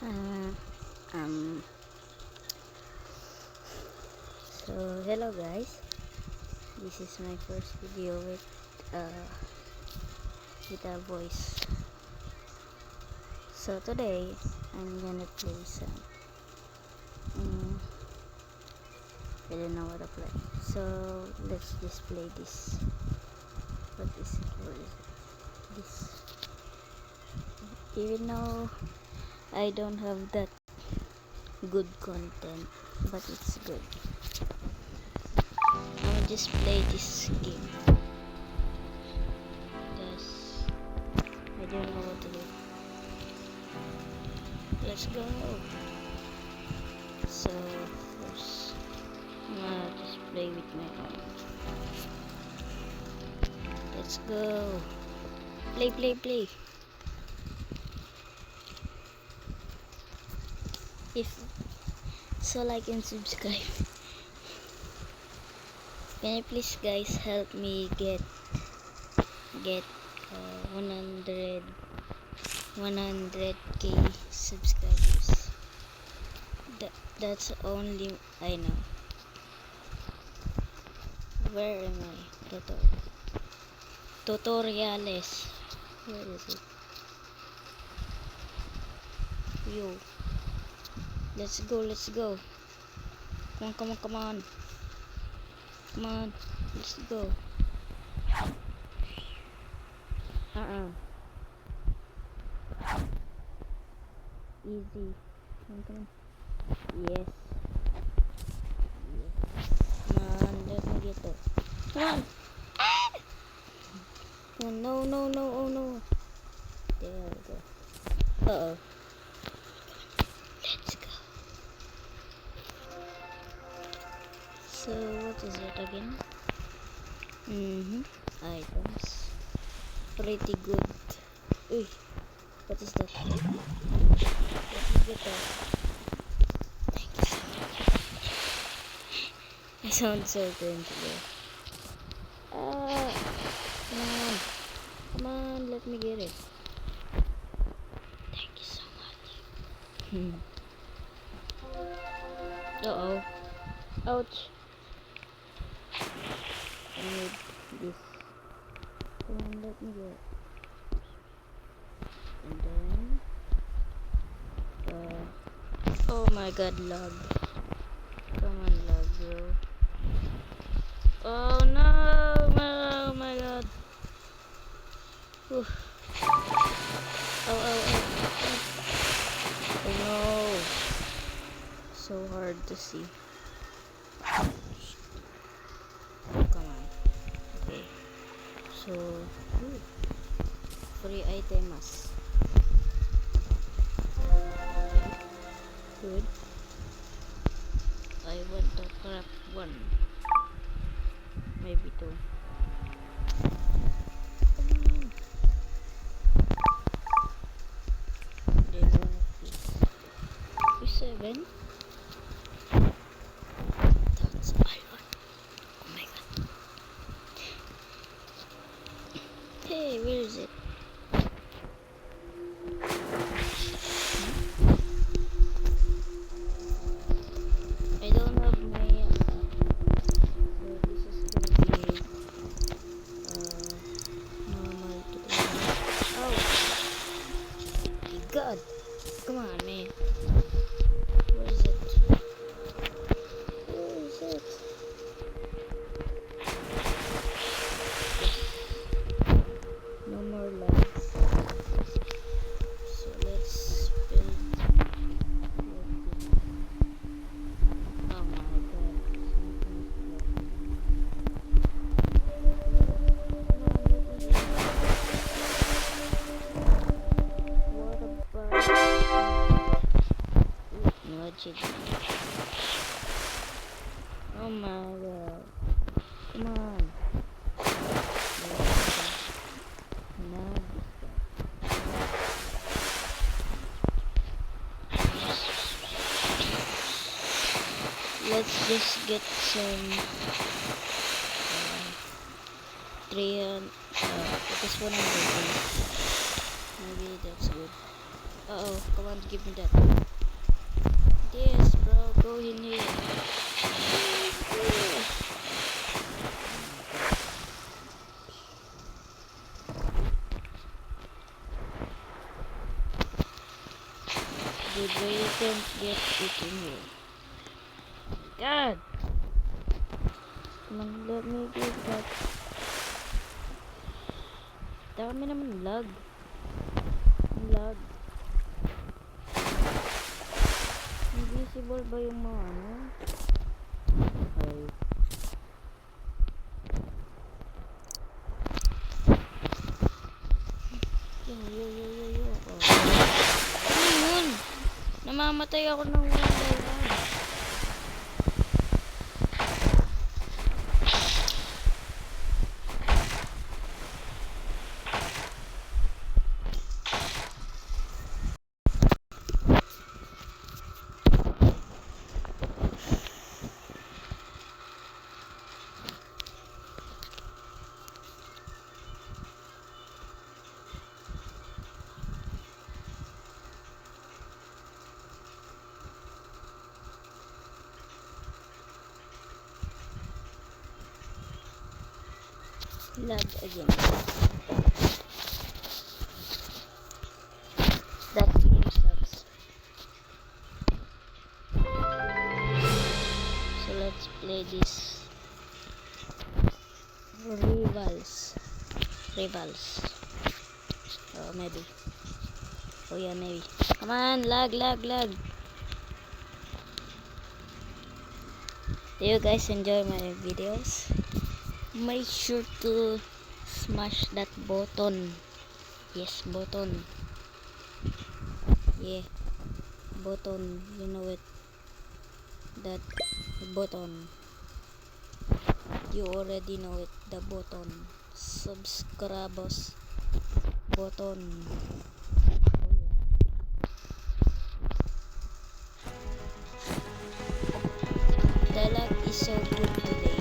Uh, um, so hello guys, this is my first video with a voice. So today I'm gonna play some. I don't know what to play. So let's just play this. What is it? What is it? This. Even though I don't have that good content, but it's good. I'll just play this game. Because I don't know what to do. Let's go. So first, I'm gonna just play with my own. Let's go. Play. If so, like and subscribe. Can you please guys help me get 100k subscribers? That's only I know. Where am I? Tutorials. Where is it? Yo. Let's go. Come on. Let's go. Easy. Come on. Yes. Come on, let me get it. Come on. Oh no. There we go. Uh-oh. Let's go. So, what is it again? Items. Pretty good. Uy, what is that? Let me get that. Thank you so much. I sound so cringe there. Come on, let me get it. Thank you so much. Uh-oh. Ouch. I need this. Come on, let me get it. And then oh my god, lag. Come on, lag, bro. Oh no, oh my god. Oof. Oh no. So hard to see. Come on. Okay. So free items. Good. I want the crap one. Maybe two. Then one of these. 7. That's all one. Oh my god. Hey, where is it? I don't have my so this is gonna be normal tutorial. Oh my god, come on man, where is it? No more lags. So let's build. Oh my god, something's what about no achievement? Oh my god, come on. No. Let's just get some 300 this 100. Maybe that's good. Uh-oh, come want to give me that. Yes, bro. Go in here. Dude, why you can't get it in here? God! Come on, let me get that. Dami naman lag. Lag. Invisible ba yung mga ano? Ay. Yo. Oh. Ano yun? Namamatay ako ng one by one. Lag again. That game sucks. So let's play this Rivals. Oh, maybe. Oh yeah, maybe. Come on, lag. Do you guys enjoy my videos? Make sure to smash that button. Yes, button. Yeah, button. You know it. That button. You already know it. The button. Subscribers button. The lag is so good today.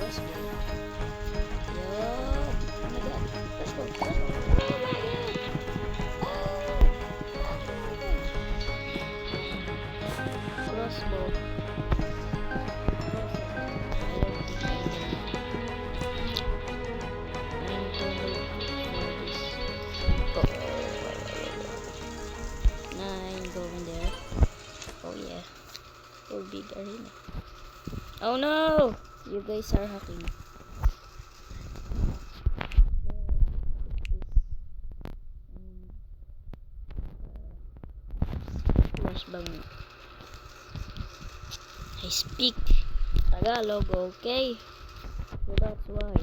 Let's go. Yo, oh my god. Let's go. Crossbow. I don't think I need to look for this. Nah, I ain't going there. Oh yeah. Full big arena. Oh no! You guys are hacking. Bang. I speak Tagalog, okay? So that's why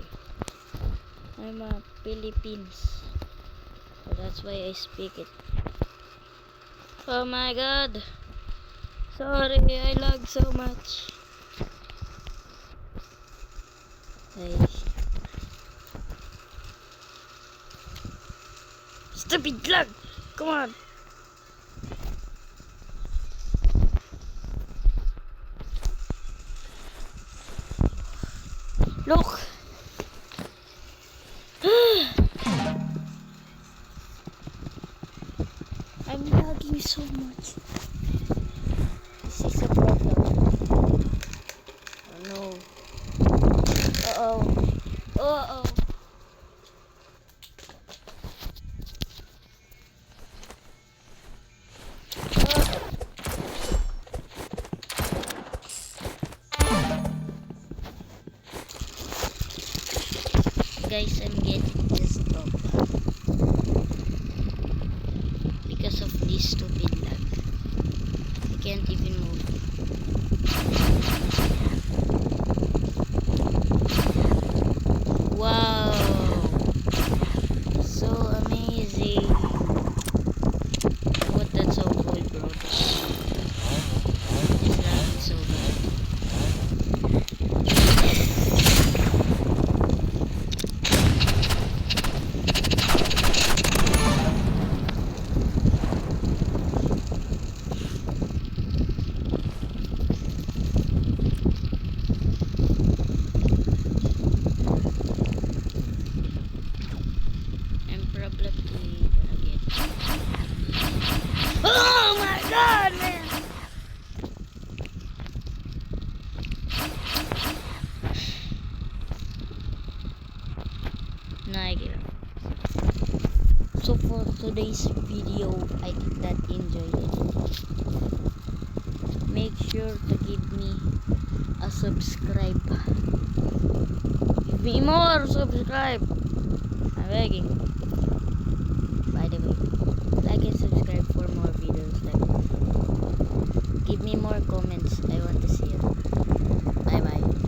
I'm a Philippines. So that's why I speak it. Oh my god. Sorry, I lag so much. Hey. Stupid lag! Come on! Look! I'm lagging so much. This is a problem. Oh no. Uh-oh. Guys, I'm getting pissed off because of this stupid lag. I can't even move. Wow, so amazing. What, that's so cool, bro. This lag is so bad. Nike. So for today's video, I think that you enjoyed it. Make sure to give me a subscribe. Give me more subscribe. I'm begging.